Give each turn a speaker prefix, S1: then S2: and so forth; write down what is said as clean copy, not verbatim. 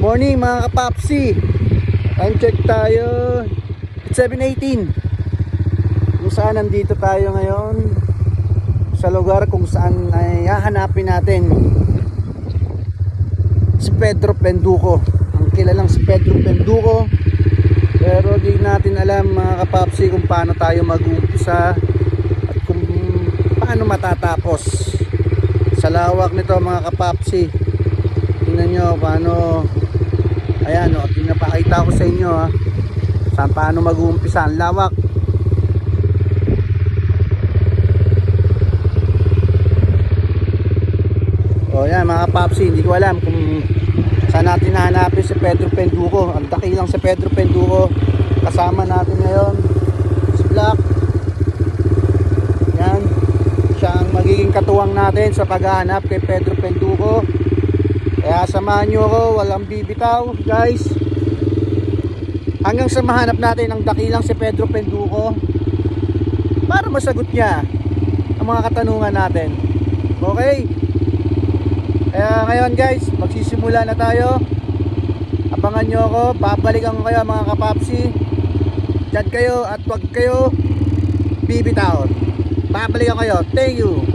S1: Morning mga kapapsi. Time check tayo. It's 7:18. Kung saan nandito tayo ngayon sa lugar kung saan ay hahanapin natin si Pedro Penduko. Ang kilalang si Pedro Penduko. Pero di natin alam mga kapapsi kung paano tayo mag-uumpisa at kung paano matatapos. Sa lawak nito mga kapapsi, tingnan nyo paano. Ayan o, pinapakita ko sa inyo saan paano mag-uumpisa. Ang lawak. O yan mga kapapsi, hindi ko alam kung saan natin nahanapin si Pedro Penduko. Ang dakilang si Pedro Penduko. Kasama natin ngayon si Black. Yan, siya ang magiging katuwang natin sa paghahanap kay Pedro Penduko. Kaya samahan nyo ako, walang bibitaw guys, hanggang sa mahanap natin ang dakilang si Pedro Penduko para masagot niya ang mga katanungan natin. Okay? Kaya ngayon guys, magsisimula na tayo. Abangan nyo ako, babalikan ko kayo mga kapapsi. Diyan kayo at wag kayo bibitaw. Babalikan kayo. Thank you.